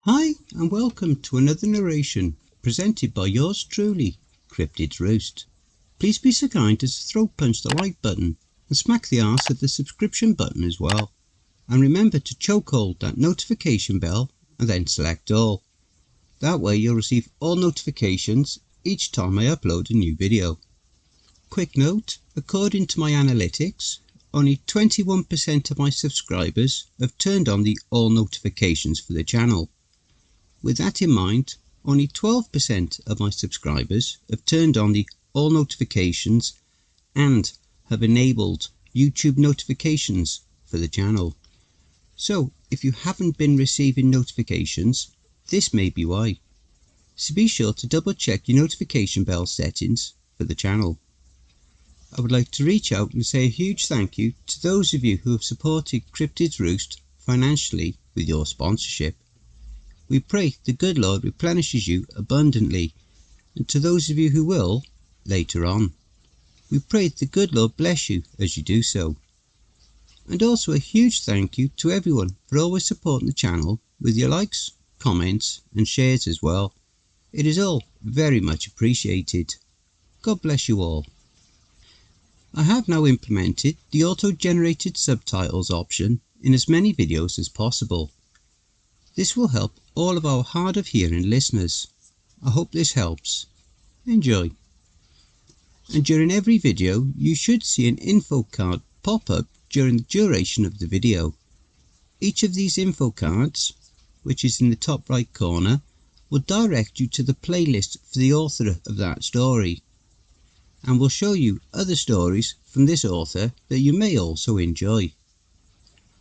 Hi and welcome to another narration presented by yours truly, Cryptids Roost. Please be so kind as to throw punch the like button and smack the arse of the subscription button as well. And remember to chokehold that notification bell and then select all. That way you'll receive all notifications each time I upload a new video. Quick note, according to my analytics, only 21% of my subscribers have turned on the all notifications for the channel. With that in mind, only 12% of my subscribers have turned on the all notifications and have enabled YouTube notifications for the channel. So if you haven't been receiving notifications, this may be why. So be sure to double check your notification bell settings for the channel. I would like to reach out and say a huge thank you to those of you who have supported Cryptids Roost financially with your sponsorship. We pray the good Lord replenishes you abundantly, and to those of you who will, later on, we pray the good Lord bless you as you do so. And also a huge thank you to everyone for always supporting the channel with your likes, comments and shares as well. It is all very much appreciated. God bless you all. I have now implemented the auto-generated subtitles option in as many videos as possible. This will help all of our hard of hearing listeners. I hope this helps. Enjoy. And during every video you should see an info card pop up during the duration of the video. Each of these info cards, which is in the top right corner, will direct you to the playlist for the author of that story, and will show you other stories from this author that you may also enjoy.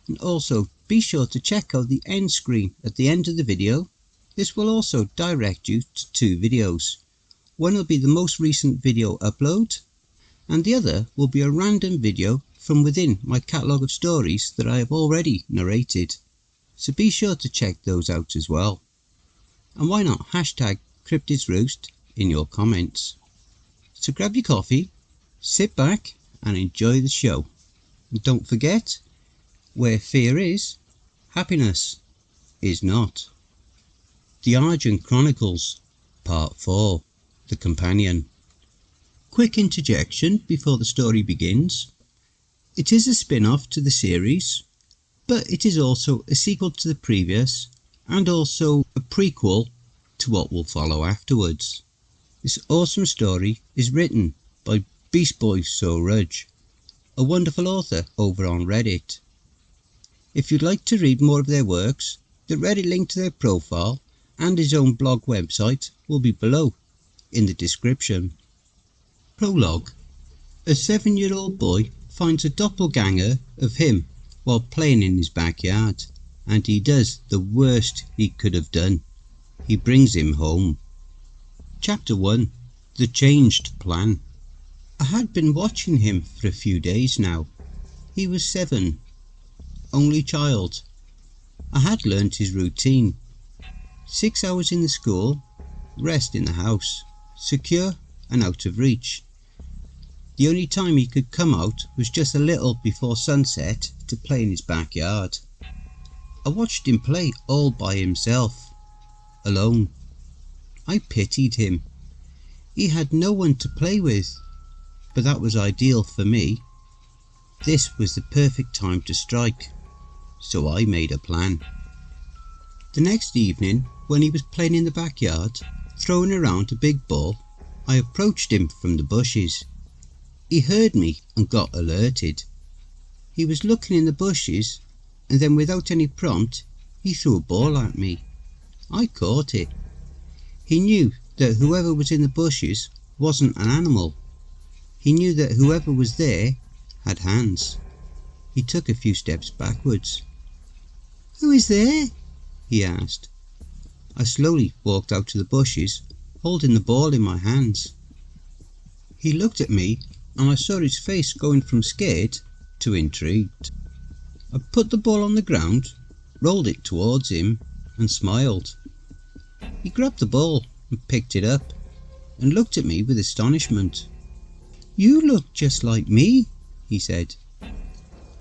And also be sure to check out the end screen at the end of the video. This will also direct you to two videos. One will be the most recent video upload, and the other will be a random video from within my catalogue of stories that I have already narrated. So be sure to check those out as well. And why not hashtag cryptidsroost in your comments. So grab your coffee, sit back and enjoy the show. And don't forget, where fear is, happiness is not. The Arjun Chronicles, Part 4, The Companion. Quick interjection before the story begins. It is a spin-off to the series, but it is also a sequel to the previous and also a prequel to what will follow afterwards. This awesome story is written by beastboysuraj, a wonderful author over on Reddit. If you'd like to read more of their works, the Reddit link to their profile and his own blog website will be below in the description. Prologue. A 7-year-old boy finds a doppelganger of him while playing in his backyard, and he does the worst he could have done. He brings him home. Chapter 1. The Changed Plan. I had been watching him for a few days now. He was 7. Only child. I had learnt his routine. 6 hours in the school, rest in the house, secure and out of reach. The only time he could come out was just a little before sunset to play in his backyard. I watched him play all by himself, alone. I pitied him. He had no one to play with, but that was ideal for me. This was the perfect time to strike. So I made a plan. The next evening, when he was playing in the backyard, throwing around a big ball, I approached him from the bushes. He heard me and got alerted. He was looking in the bushes, and then without any prompt, he threw a ball at me. I caught it. He knew that whoever was in the bushes wasn't an animal. He knew that whoever was there had hands. He took a few steps backwards. "Who is there?" he asked. I slowly walked out to the bushes, holding the ball in my hands. He looked at me, and I saw his face going from scared to intrigued. I put the ball on the ground, rolled it towards him, and smiled. He grabbed the ball and picked it up, and looked at me with astonishment. "You look just like me," he said.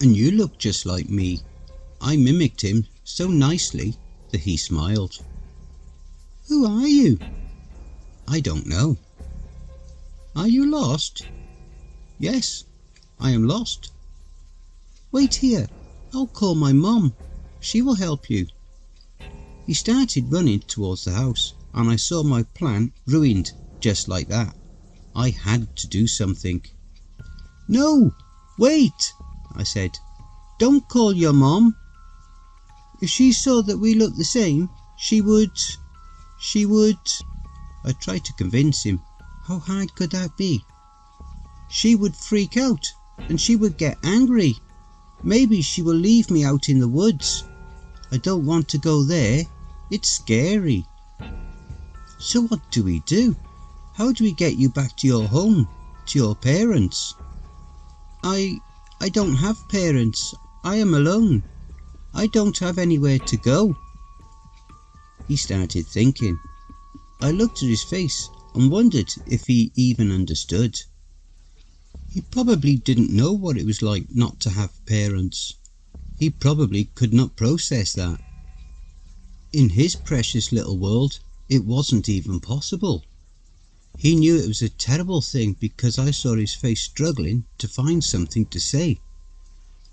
"And you look just like me." I mimicked him so nicely that he smiled. Who are you? I don't know. Are you lost? Yes, I am lost. Wait here, I'll call my mum. She will help you. He started running towards the house, and I saw my plan ruined just like that. I had to do something. No, wait, I said. Don't call your mom. If she saw that we looked the same, she would... I tried to convince him. How hard could that be? She would freak out, and she would get angry. Maybe she will leave me out in the woods. I don't want to go there. It's scary. So what do we do? How do we get you back to your home, to your parents? I don't have parents. I am alone. I don't have anywhere to go. He started thinking. I looked at his face and wondered if he even understood. He probably didn't know what it was like not to have parents. He probably could not process that. In his precious little world, it wasn't even possible. He knew it was a terrible thing because I saw his face struggling to find something to say.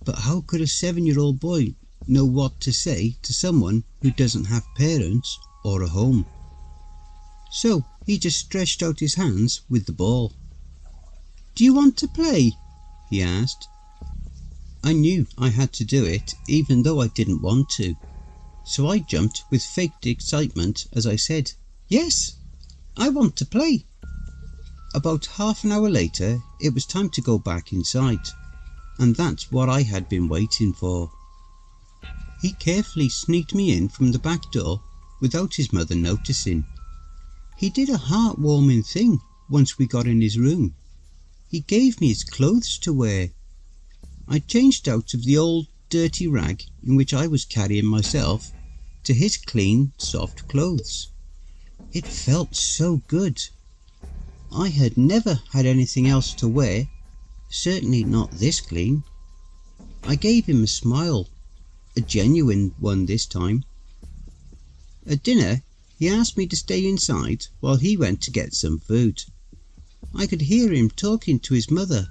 But how could a 7-year-old boy know what to say to someone who doesn't have parents or a home? So he just stretched out his hands with the ball. Do you want to play? He asked. I knew I had to do it even though I didn't want to. So I jumped with faked excitement as I said, yes, I want to play. About half an hour later it was time to go back inside, and that's what I had been waiting for. He carefully sneaked me in from the back door without his mother noticing. He did a heartwarming thing once we got in his room. He gave me his clothes to wear. I changed out of the old dirty rag in which I was carrying myself to his clean, soft clothes. It felt so good. I had never had anything else to wear, certainly not this clean. I gave him a smile, a genuine one this time. At dinner, he asked me to stay inside while he went to get some food. I could hear him talking to his mother.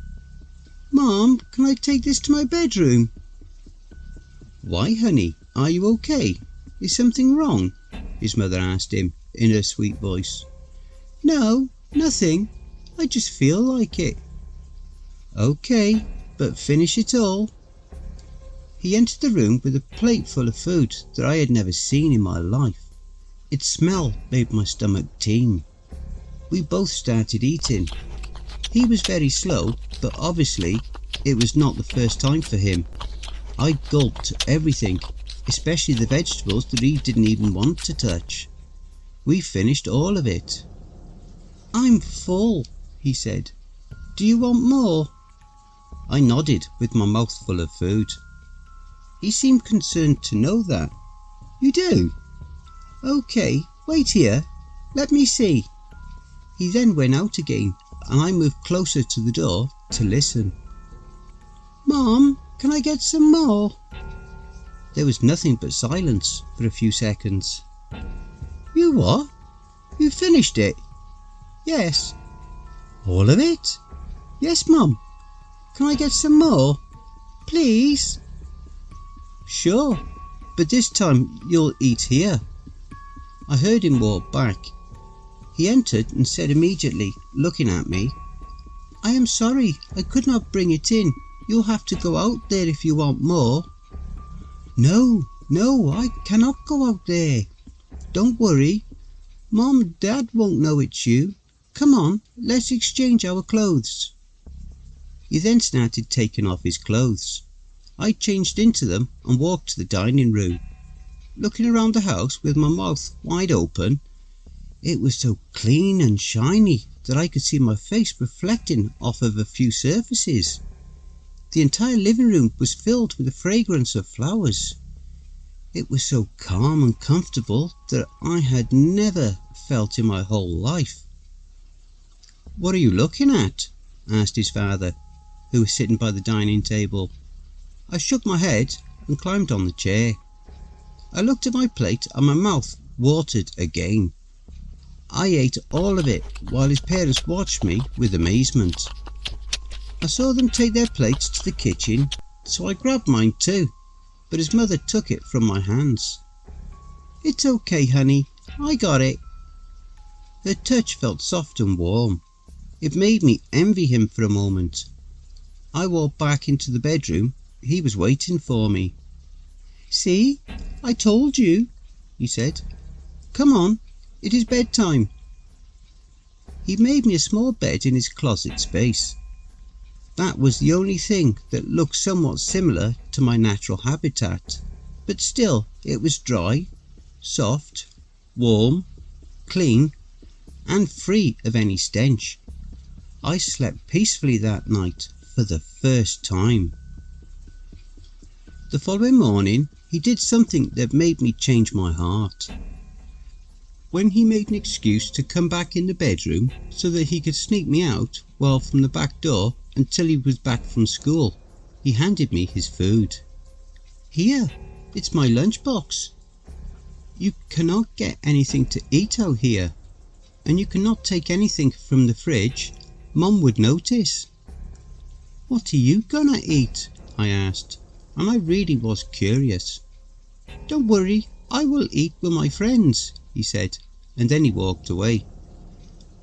Mom, can I take this to my bedroom? Why, honey, are you okay? Is something wrong? His mother asked him in her sweet voice. No, nothing. I just feel like it. Okay, but finish it all. He entered the room with a plate full of food that I had never seen in my life. Its smell made my stomach teem. We both started eating. He was very slow, but obviously it was not the first time for him. I gulped everything, especially the vegetables that he didn't even want to touch. We finished all of it. I'm full, he said. Do you want more? I nodded with my mouth full of food. He seemed concerned to know that. You do? Okay, wait here. Let me see. He then went out again, and I moved closer to the door to listen. Mom, can I get some more? There was nothing but silence for a few seconds. You what? You finished it? Yes. All of it? Yes, Mum. Can I get some more? Please? Sure, but this time you'll eat here. I heard him walk back. He entered and said immediately, looking at me, I am sorry, I could not bring it in. You'll have to go out there if you want more. No, I cannot go out there. Don't worry. Mom and Dad won't know it's you. Come on, let's exchange our clothes. He then started taking off his clothes. I changed into them and walked to the dining room. Looking around the house with my mouth wide open, it was so clean and shiny that I could see my face reflecting off of a few surfaces. The entire living room was filled with the fragrance of flowers. It was so calm and comfortable that I had never felt in my whole life. What are you looking at? Asked his father, who was sitting by the dining table. I shook my head and climbed on the chair. I looked at my plate and my mouth watered again. I ate all of it while his parents watched me with amazement. I saw them take their plates to the kitchen, so I grabbed mine too, but his mother took it from my hands. "It's okay, honey, I got it." Her touch felt soft and warm. It made me envy him for a moment. I walked back into the bedroom. He was waiting for me. "See, I told you," he said. "Come on, it is bedtime." He made me a small bed in his closet space. That was the only thing that looked somewhat similar to my natural habitat, but still it was dry, soft, warm, clean, and free of any stench. I slept peacefully that night for the first time. The following morning he did something that made me change my heart. When he made an excuse to come back in the bedroom so that he could sneak me out well from the back door until he was back from school, he handed me his food. "Here, it's my lunchbox. You cannot get anything to eat out here, and you cannot take anything from the fridge. Mum would notice." "What are you gonna eat?" I asked, and I really was curious. "Don't worry, I will eat with my friends," he said, and then he walked away.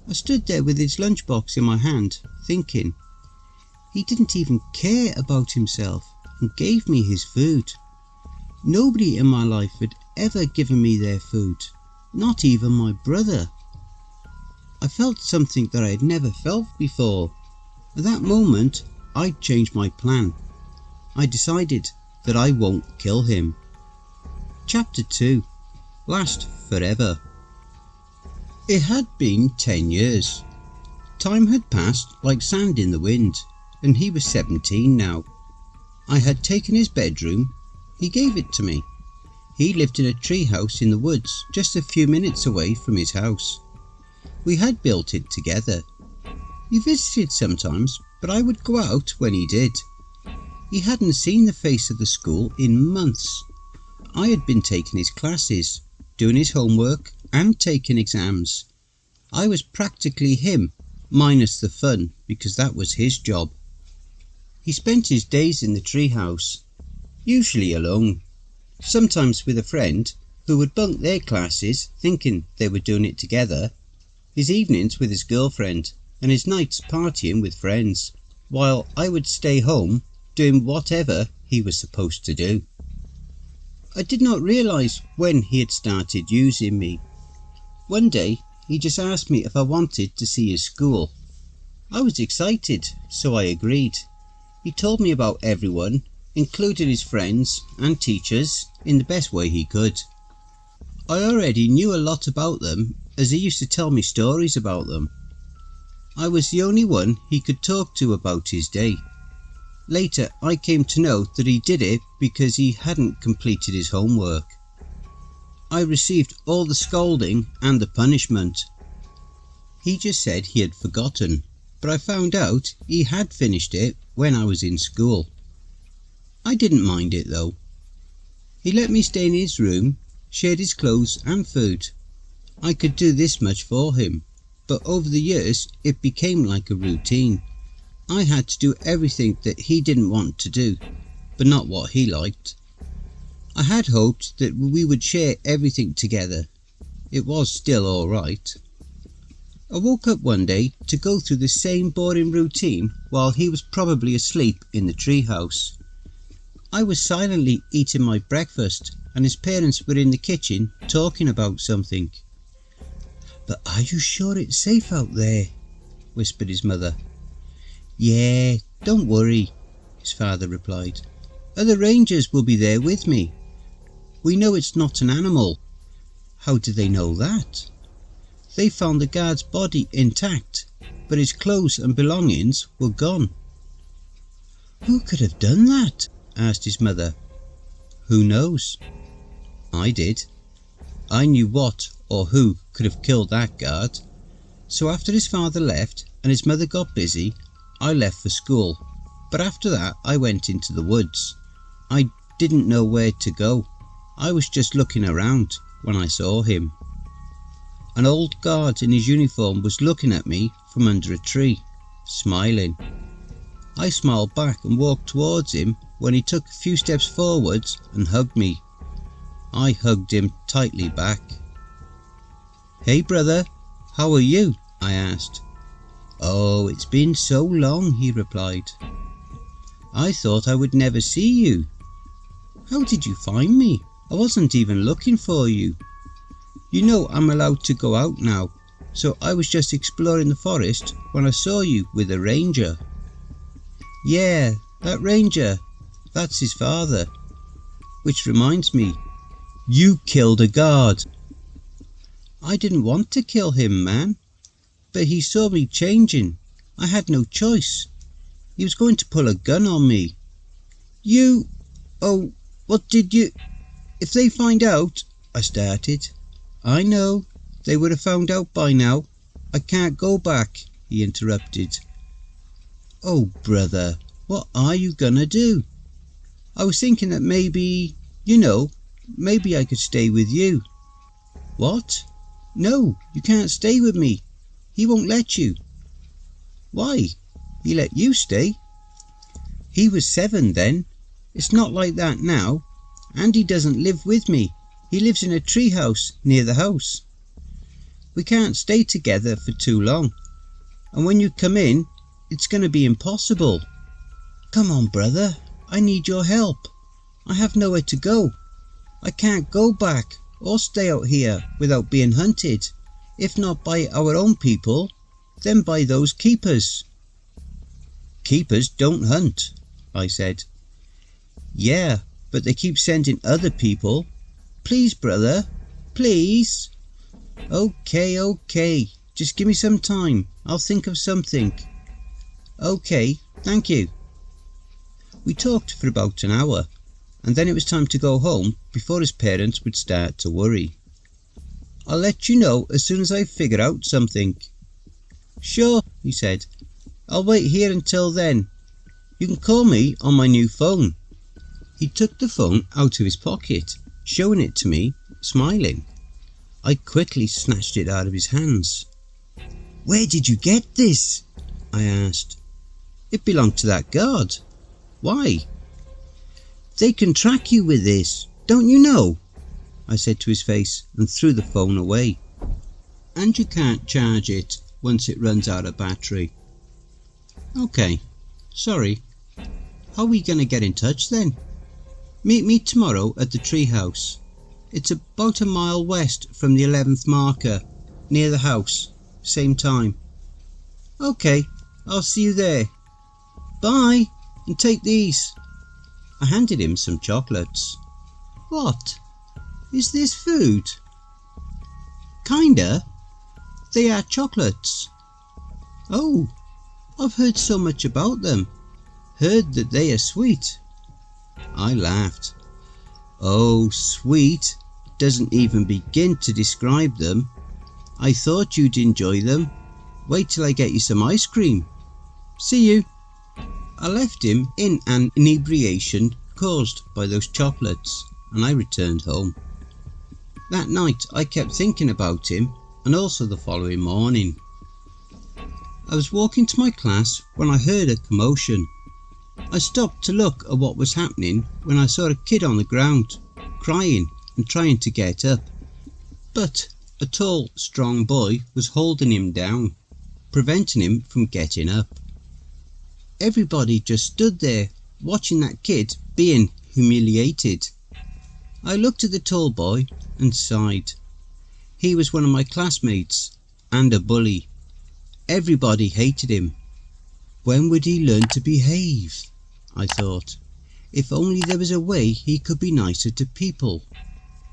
I stood there with his lunchbox in my hand, thinking, he didn't even care about himself and gave me his food. Nobody in my life had ever given me their food, not even my brother. I felt something that I had never felt before. At that moment, I changed my plan. I decided that I won't kill him. Chapter 2. Last forever. It had been 10 years. Time had passed like sand in the wind, and he was 17 now. I had taken his bedroom. He gave it to me. He lived in a tree house in the woods, just a few minutes away from his house. We had built it together. He visited sometimes, but I would go out when he did. He hadn't seen the face of the school in months. I had been taking his classes, doing his homework and taking exams. I was practically him, minus the fun, because that was his job. He spent his days in the treehouse, usually alone, sometimes with a friend who would bunk their classes thinking they were doing it together, his evenings with his girlfriend, and his nights partying with friends, while I would stay home doing whatever he was supposed to do. I did not realise when he had started using me. One day he just asked me if I wanted to see his school. I was excited, so I agreed. He told me about everyone, including his friends and teachers, in the best way he could. I already knew a lot about them, as he used to tell me stories about them. I was the only one he could talk to about his day. Later I came to know that he did it because he hadn't completed his homework. I received all the scolding and the punishment. He just said he had forgotten, but I found out he had finished it when I was in school. I didn't mind it though. He let me stay in his room, shared his clothes and food. I could do this much for him, but over the years it became like a routine. I had to do everything that he didn't want to do, but not what he liked. I had hoped that we would share everything together. It was still alright. I woke up one day to go through the same boring routine while he was probably asleep in the treehouse. I was silently eating my breakfast and his parents were in the kitchen talking about something. "But are you sure it's safe out there?" whispered his mother. "Yeah, don't worry," his father replied. "Other rangers will be there with me. We know it's not an animal." "How do they know that?" "They found the guard's body intact, but his clothes and belongings were gone." "Who could have done that?" asked his mother. "Who knows? I did. I knew what or who could have killed that guard. So after his father left and his mother got busy, I left for school, but after that I went into the woods. I didn't know where to go. I was just looking around when I saw him." An old guard in his uniform was looking at me from under a tree, smiling. I smiled back and walked towards him when he took a few steps forwards and hugged me. I hugged him tightly back. "Hey brother, how are you?" I asked. "Oh, it's been so long," he replied. "I thought I would never see you." "How did you find me? I wasn't even looking for you. You know I'm allowed to go out now, so I was just exploring the forest when I saw you with a ranger." "Yeah, that ranger, that's his father. Which reminds me, you killed a guard." "I didn't want to kill him, man, but he saw me changing. I had no choice. He was going to pull a gun on me." "You... oh, what did you... if they find out..." I started. "I know, they would have found out by now. I can't go back," he interrupted. "Oh brother, what are you gonna do?" "I was thinking that maybe, maybe I could stay with you." "What? No, you can't stay with me. He won't let you." "Why? He let you stay." "He was 7 then. It's not like that now. And he doesn't live with me. He lives in a treehouse near the house. We can't stay together for too long. And when you come in, it's going to be impossible." "Come on, brother. I need your help. I have nowhere to go. I can't go back or stay out here without being hunted. If not by our own people, then by those keepers." "Keepers don't hunt," I said. "Yeah, but they keep sending other people. Please, brother, please." Okay, just give me some time. I'll think of something." "Okay, thank you." We talked for about an hour, and then it was time to go home before his parents would start to worry. "I'll let you know as soon as I figure out something." "Sure," he said. "I'll wait here until then. You can call me on my new phone." He took the phone out of his pocket, showing it to me, smiling. I quickly snatched it out of his hands. "Where did you get this?" I asked. "It belonged to that guard." "Why?" "They can track you with this, don't you know?" I said to his face and threw the phone away. "And you can't charge it once it runs out of battery." "Okay, sorry. How are we going to get in touch then?" "Meet me tomorrow at the treehouse. It's about a mile west from the 11th marker, near the house, same time." "Okay, I'll see you there. Bye, and take these." I handed him some chocolates. "What? Is this food?" "Kinda. They are chocolates." "Oh, I've heard so much about them. Heard that they are sweet." I laughed. "Oh, sweet doesn't even begin to describe them. I thought you'd enjoy them. Wait till I get you some ice cream. See you." I left him in an inebriation caused by those chocolates, and I returned home. That night I kept thinking about him, and also the following morning. I was walking to my class when I heard a commotion. I stopped to look at what was happening when I saw a kid on the ground, crying and trying to get up. But a tall, strong boy was holding him down, preventing him from getting up. Everybody just stood there, watching that kid being humiliated. I looked at the tall boy and sighed. He was one of my classmates, and a bully. Everybody hated him. When would he learn to behave? I thought. If only there was a way he could be nicer to people.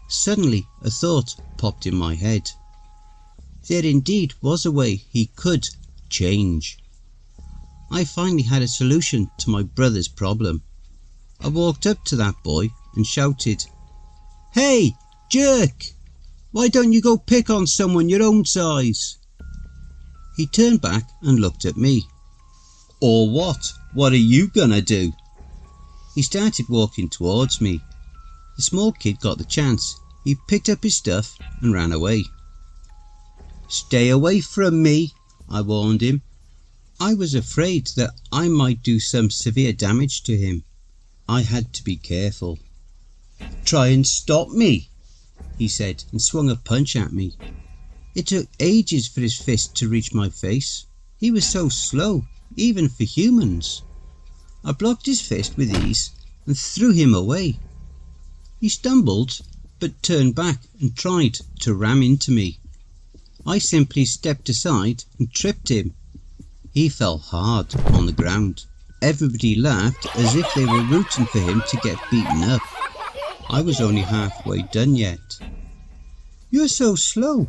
Suddenly a thought popped in my head. There indeed was a way he could change. I finally had a solution to my brother's problem. I walked up to that boy and shouted, "Hey, jerk! Why don't you go pick on someone your own size?" He turned back and looked at me. "Or what? What are you gonna do?" He started walking towards me. The small kid got the chance. He picked up his stuff and ran away. "Stay away from me," I warned him. I was afraid that I might do some severe damage to him. I had to be careful. "Try and stop me," he said, and swung a punch at me. It took ages for his fist to reach my face. He was so slow, even for humans. I blocked his fist with ease and threw him away. He stumbled, but turned back and tried to ram into me. I simply stepped aside and tripped him. He fell hard on the ground. Everybody laughed as if they were rooting for him to get beaten up. I was only halfway done yet. "You're so slow.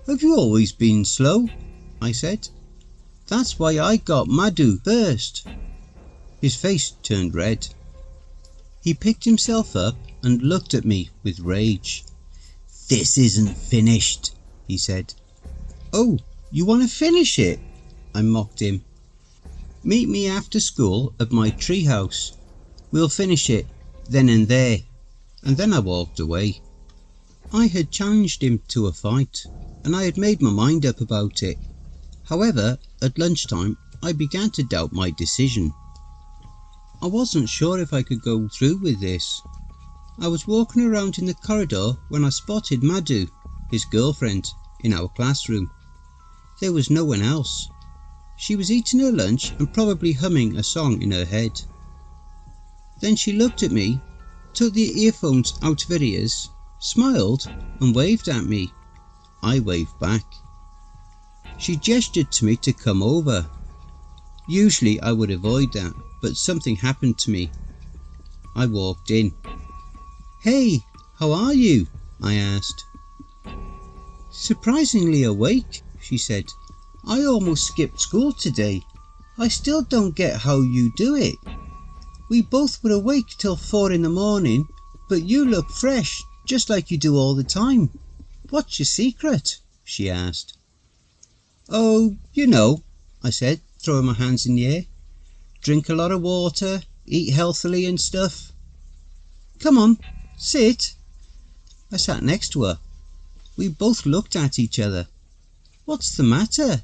Have you always been slow?" I said. "That's why I got Myuu first." His face turned red. He picked himself up and looked at me with rage. "This isn't finished," he said. "Oh, you want to finish it?" I mocked him. "Meet me after school at my treehouse. We'll finish it then and there." And then I walked away. I had challenged him to a fight, and I had made my mind up about it. However, at lunchtime, I began to doubt my decision. I wasn't sure if I could go through with this. I was walking around in the corridor when I spotted Myuu, his girlfriend, in our classroom. There was no one else. She was eating her lunch and probably humming a song in her head. Then she looked at me, took the earphones out of her ears, smiled and waved at me. I waved back. She gestured to me to come over. Usually I would avoid that, but something happened to me. I walked in. "Hey, how are you?" I asked. "Surprisingly awake," she said. "I almost skipped school today. I still don't get how you do it. We both were awake till 4 in the morning, but you look fresh, just like you do all the time. What's your secret?" she asked. "Oh, you know," I said, throwing my hands in the air. "Drink a lot of water, eat healthily and stuff." "Come on, sit." I sat next to her. We both looked at each other. "What's the matter?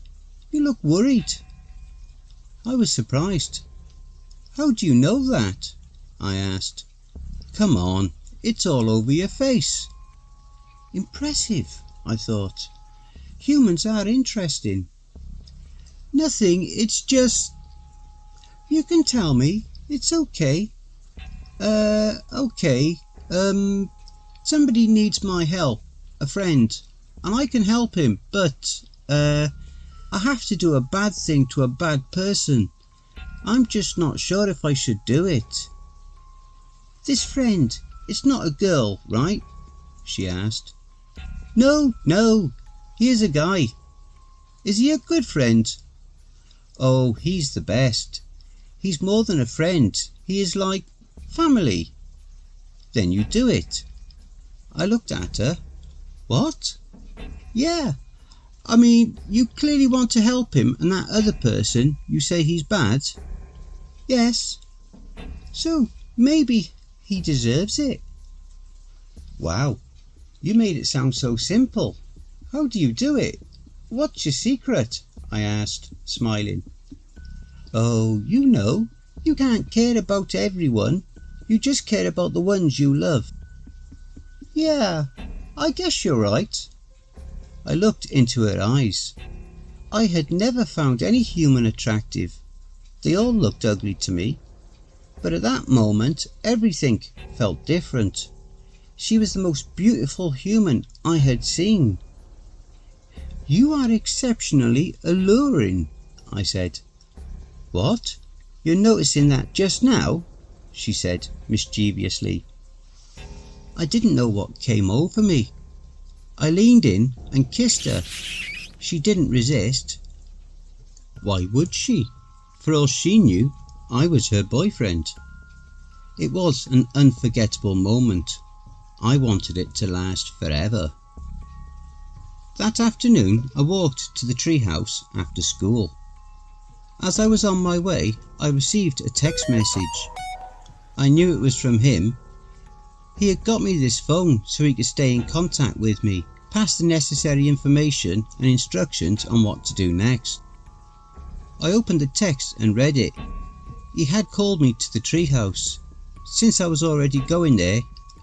You look worried." I was surprised. "How do you know that?" I asked. "Come on, it's all over your face." Impressive, I thought. Humans are interesting. "Nothing, it's just..." "You can tell me, it's okay." Okay. Somebody needs my help, a friend, and I can help him, but, I have to do a bad thing to a bad person. I'm just not sure if I should do it." "This friend, it's not a girl, right?" she asked. No, he is a guy." "Is he a good friend?" "Oh, he's the best. He's more than a friend, he is like family." "Then you do it." I looked at her. "What?" "Yeah, I mean, you clearly want to help him, and that other person, you say he's bad." "Yes." "So maybe he deserves it." "Wow, you made it sound so simple. How do you do it? What's your secret?" I asked, smiling. "Oh, you know, you can't care about everyone. You just care about the ones you love." "Yeah, I guess you're right." I looked into her eyes. I had never found any human attractive. They all looked ugly to me. But at that moment, everything felt different. She was the most beautiful human I had seen. "You are exceptionally alluring," I said. "What? You're noticing that just now?" she said mischievously. I didn't know what came over me. I leaned in and kissed her. She didn't resist. Why would she? For all she knew, I was her boyfriend. It was an unforgettable moment. I wanted it to last forever. That afternoon I walked to the treehouse after school. As I was on my way, I received a text message. I knew it was from him. He had got me this phone so he could stay in contact with me passed the necessary information and instructions on what to do next. I opened the text and read it. He had called me to the treehouse. Since I was already going there,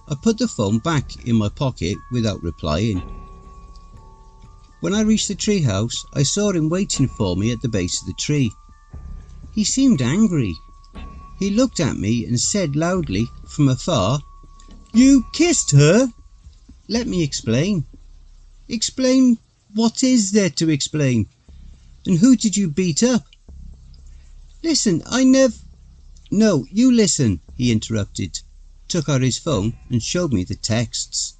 I put the phone back in my pocket without replying. When I reached the treehouse, I saw him waiting for me at the base of the tree. He seemed angry. He looked at me and said loudly from afar, "You kissed her?" "Let me explain." "Explain? What is there to explain? And who did you beat up?" "Listen, I never—" "No, you listen," he interrupted, took out his phone and showed me the texts.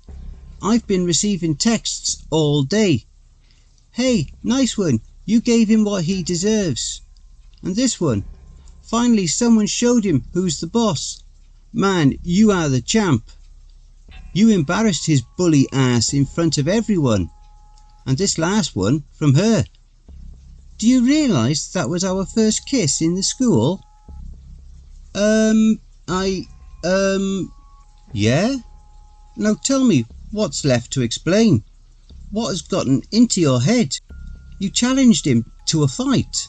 "I've been receiving texts all day. Hey, nice one, you gave him what he deserves. And this one, finally someone showed him who's the boss. Man, you are the champ. You embarrassed his bully ass in front of everyone. And this last one from her. Do you realise that was our first kiss in the school?" Yeah? Now tell me, what's left to explain? What has gotten into your head? You challenged him to a fight."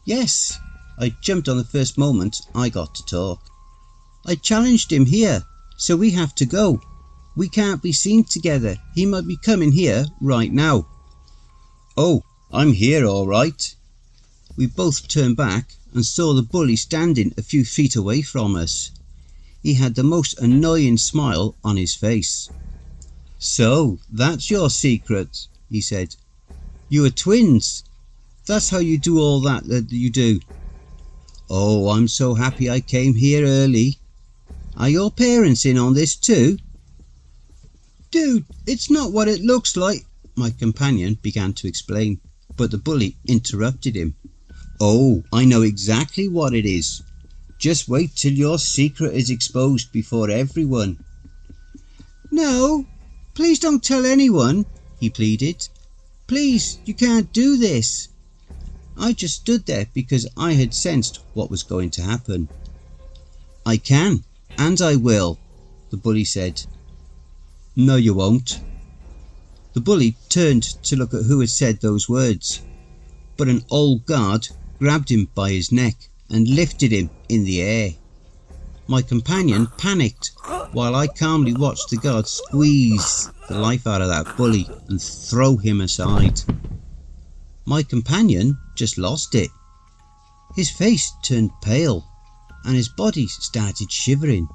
"Yes," I jumped on the first moment I got to talk. "I challenged him here, so we have to go. We can't be seen together. He might be coming here right now." "Oh, I'm here all right." We both turned back and saw the bully standing a few feet away from us. He had the most annoying smile on his face. "So, that's your secret," he said. "You are twins. That's how you do all that you do. Oh, I'm so happy I came here early. Are your parents in on this too?" "Dude, it's not what it looks like," my companion began to explain, but the bully interrupted him. "Oh, I know exactly what it is. Just wait till your secret is exposed before everyone." "No, please don't tell anyone," he pleaded. "Please, you can't do this." I just stood there because I had sensed what was going to happen. "I can, and I will," the bully said. "No, you won't." The bully turned to look at who had said those words, but an old guard grabbed him by his neck and lifted him in the air. My companion panicked while I calmly watched the guard squeeze the life out of that bully and throw him aside. My companion just lost it. His face turned pale and his body started shivering.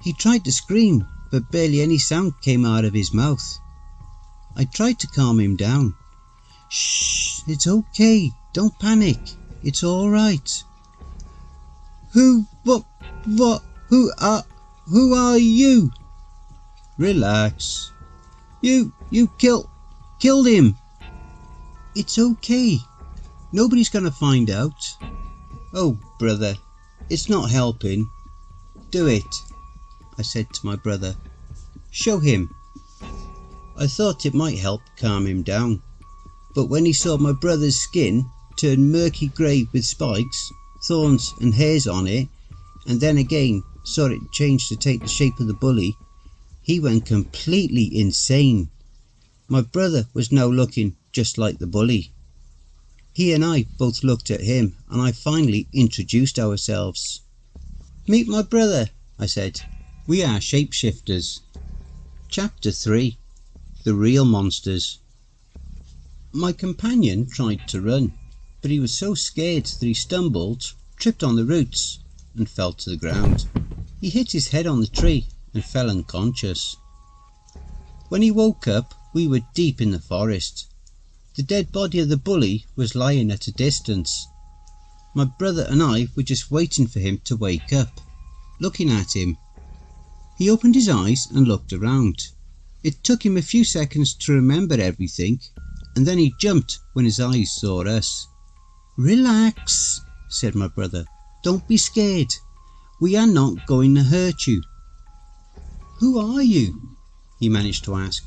He tried to scream, but barely any sound came out of his mouth. I tried to calm him down. "Shh, it's okay, don't panic, it's all right." Who are you?" "Relax." You killed him." "It's okay, nobody's gonna find out." "Oh, brother, it's not helping." "Do it," I said to my brother. "Show him." I thought it might help calm him down, but when he saw my brother's skin turn murky grey with spikes, thorns and hairs on it, and then again saw it change to take the shape of the bully, he went completely insane. My brother was now looking just like the bully. He and I both looked at him, and I finally introduced ourselves. "Meet my brother," I said. "We are shapeshifters." Chapter 3: The Real Monsters. My companion tried to run, but he was so scared that he stumbled, tripped on the roots, and fell to the ground. He hit his head on the tree and fell unconscious. When he woke up, we were deep in the forest. The dead body of the bully was lying at a distance. My brother and I were just waiting for him to wake up, looking at him. He opened his eyes and looked around. It took him a few seconds to remember everything, and then he jumped when his eyes saw us. "Relax," said my brother. "Don't be scared. We are not going to hurt you." "Who are you?" he managed to ask.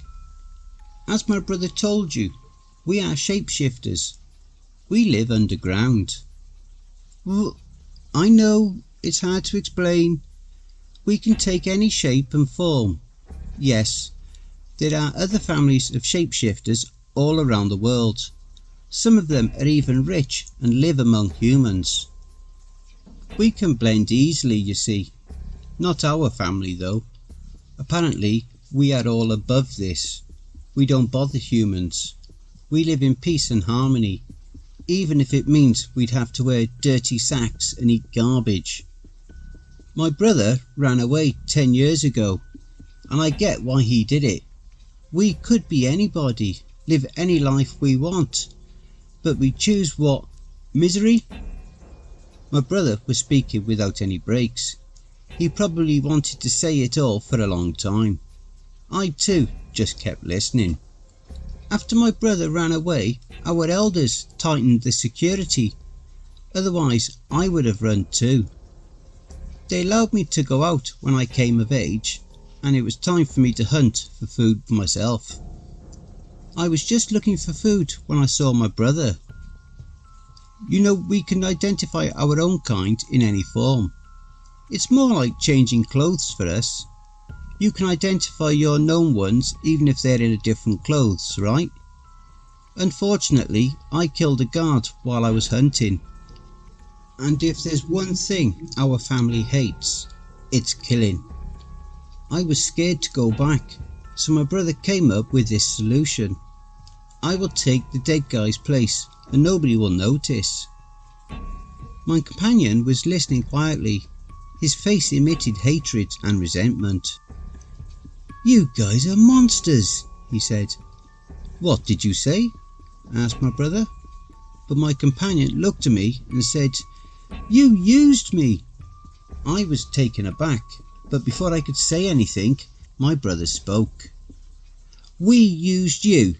"As my brother told you, we are shapeshifters. We live underground." "I know, it's hard to explain. We can take any shape and form. Yes, There are other families of shapeshifters all around the world. Some of them are even rich and live among humans. We can blend easily, you see. Not our family though. Apparently we are all above this. We don't bother humans. We live in peace and harmony, even if it means we'd have to wear dirty sacks and eat garbage. My brother ran away 10 years ago, and I get why he did it. We could be anybody, live any life we want, but we choose what? Misery? My brother was speaking without any breaks. He probably wanted to say it all for a long time. I too just kept listening. After my brother ran away, our elders tightened the security. Otherwise I would have run too. They allowed me to go out when I came of age, and it was time for me to hunt for food for myself. I was just looking for food when I saw my brother. You know, we can identify our own kind in any form. It's more like changing clothes for us. You can identify your known ones even if they're in a different clothes, right? Unfortunately, I killed a guard while I was hunting. And if there's one thing our family hates, it's killing. I was scared to go back, so my brother came up with this solution. I will take the dead guy's place and nobody will notice. My companion was listening quietly. His face emitted hatred and resentment. "You guys are monsters," he said. "What did you say?" asked my brother. But my companion looked at me and said, "You used me." I was taken aback, but before I could say anything, my brother spoke. "We used you?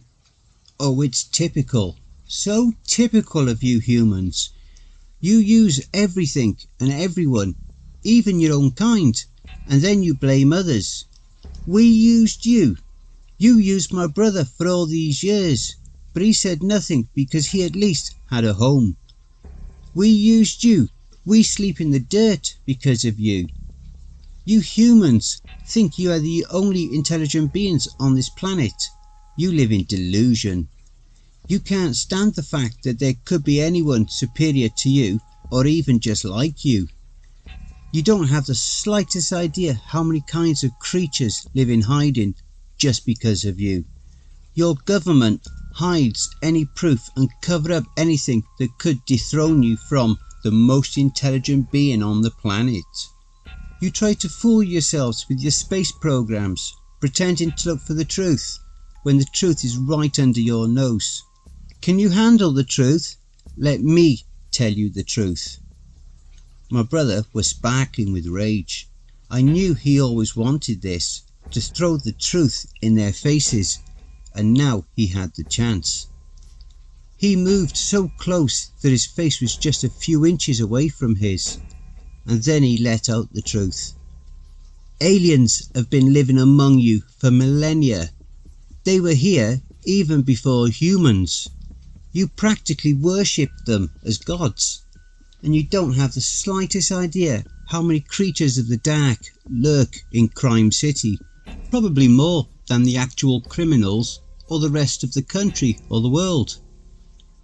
Oh, it's typical. So typical of you humans. You use everything and everyone, even your own kind, and then you blame others. We used you. You used my brother for all these years, but he said nothing because he at least had a home. We used you. We sleep in the dirt because of you. You humans think you are the only intelligent beings on this planet. You live in delusion. You can't stand the fact that there could be anyone superior to you or even just like you. You don't have the slightest idea how many kinds of creatures live in hiding just because of you. Your government hides any proof and cover up anything that could dethrone you from the most intelligent being on the planet. You try to fool yourselves with your space programs, pretending to look for the truth, when the truth is right under your nose. Can you handle the truth? Let me tell you the truth." My brother was sparkling with rage. I knew he always wanted this, to throw the truth in their faces, and now he had the chance. He moved so close that his face was just a few inches away from his, and then he let out the truth. "Aliens have been living among you for millennia. They were here even before humans. You practically worshipped them as gods, and you don't have the slightest idea how many creatures of the dark lurk in Crime City. Probably more than the actual criminals or the rest of the country or the world.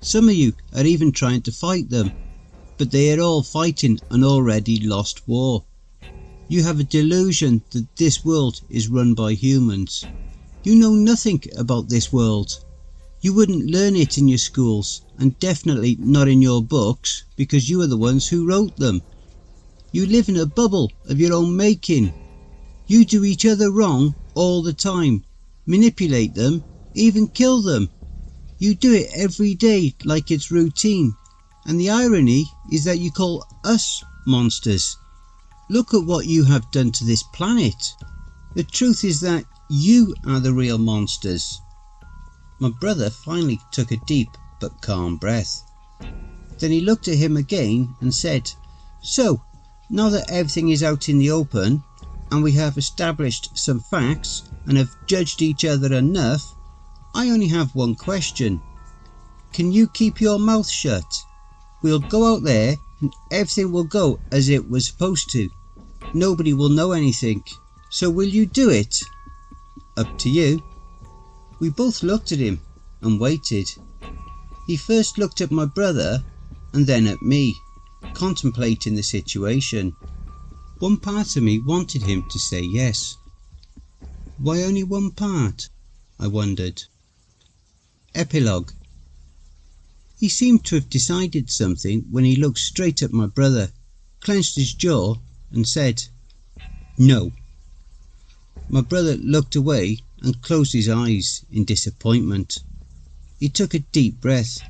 Some of you are even trying to fight them, but they are all fighting an already lost war. You have a delusion that this world is run by humans. You know nothing about this world. You wouldn't learn it in your schools, and definitely not in your books, because you are the ones who wrote them. You live in a bubble of your own making. You do each other wrong all the time, manipulate them, even kill them. You do it every day like it's routine, and the irony is that you call us monsters. Look at what you have done to this planet. The truth is that you are the real monsters." My brother finally took a deep but calm breath. Then he looked at him again and said, "So, now that everything is out in the open, and we have established some facts and have judged each other enough, I only have one question. Can you keep your mouth shut? We'll go out there and everything will go as it was supposed to. Nobody will know anything. So will you do it?" "Up to you," We both looked at him and waited. He first looked at my brother and then at me, contemplating the situation. One part of me wanted him to say yes. Why only one part? I wondered. Epilogue. He seemed to have decided something when he looked straight at my brother, clenched his jaw and said, "No." My brother looked away and closed his eyes in disappointment. He took a deep breath.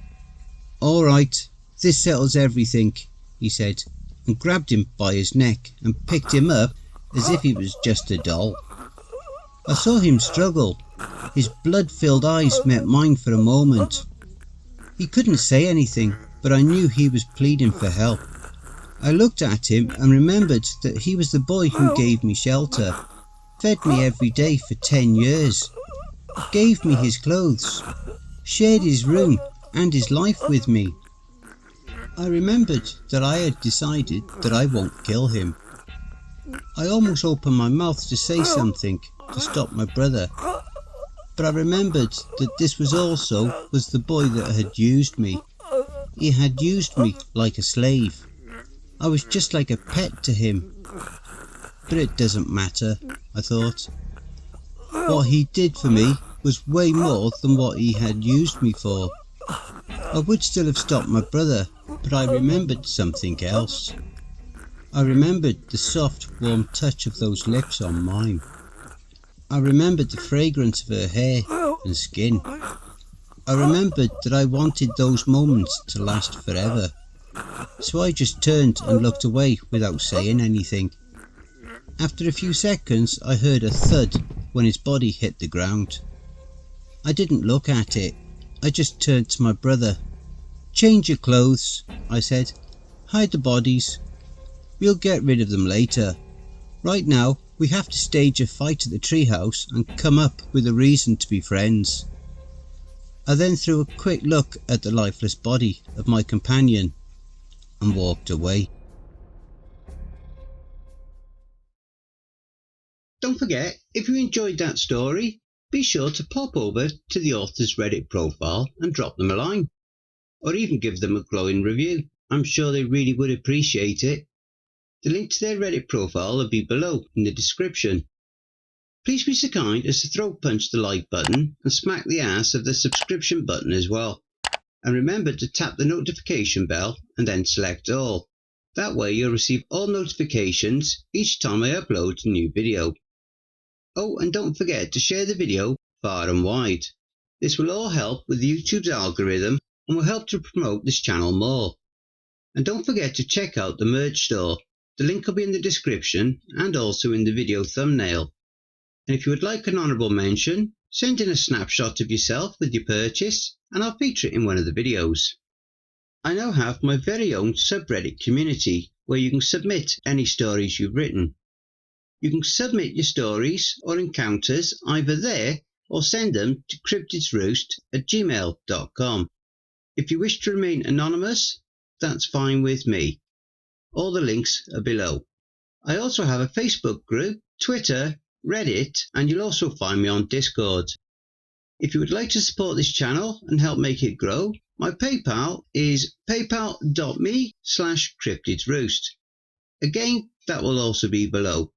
"All right, this settles everything," he said, and grabbed him by his neck and picked him up as if he was just a doll. I saw him struggle. His blood-filled eyes met mine for a moment. He couldn't say anything, but I knew he was pleading for help. I looked at him and remembered that he was the boy who gave me shelter, fed me every day for 10 years, gave me his clothes, shared his room and his life with me. I remembered that I had decided that I won't kill him. I almost opened my mouth to say something to stop my brother, but I remembered that this was the boy that had used me. He had used me like a slave. I was just like a pet to him. But it doesn't matter, I thought. What he did for me was way more than what he had used me for. I would still have stopped my brother, but I remembered something else. I remembered the soft, warm touch of those lips on mine. I remembered the fragrance of her hair and skin. I remembered that I wanted those moments to last forever. So I just turned and looked away without saying anything. After a few seconds, I heard a thud when his body hit the ground. I didn't look at it. I just turned to my brother. "Change your clothes," I said. "Hide the bodies. We'll get rid of them later. Right now, we have to stage a fight at the treehouse and come up with a reason to be friends." I then threw a quick look at the lifeless body of my companion and walked away. Don't forget, if you enjoyed that story, be sure to pop over to the author's Reddit profile and drop them a line, or even give them a glowing review. I'm sure they really would appreciate it. The link to their Reddit profile will be below in the description. Please be so kind as to throat punch the like button and smack the ass of the subscription button as well. And remember to tap the notification bell and then select all. That way you'll receive all notifications each time I upload a new video. Oh, and don't forget to share the video far and wide. This will all help with YouTube's algorithm and will help to promote this channel more. And don't forget to check out the merch store. The link will be in the description and also in the video thumbnail. And if you would like an honourable mention, send in a snapshot of yourself with your purchase and I'll feature it in one of the videos. I now have my very own subreddit community where you can submit any stories you've written. You can submit your stories or encounters either there or send them to cryptidsroost@gmail.com. If you wish to remain anonymous, that's fine with me. All the links are below. I also have a Facebook group, Twitter, Reddit, and you'll also find me on Discord. If you would like to support this channel and help make it grow, my PayPal is paypal.me/cryptidsroost. Again, that will also be below.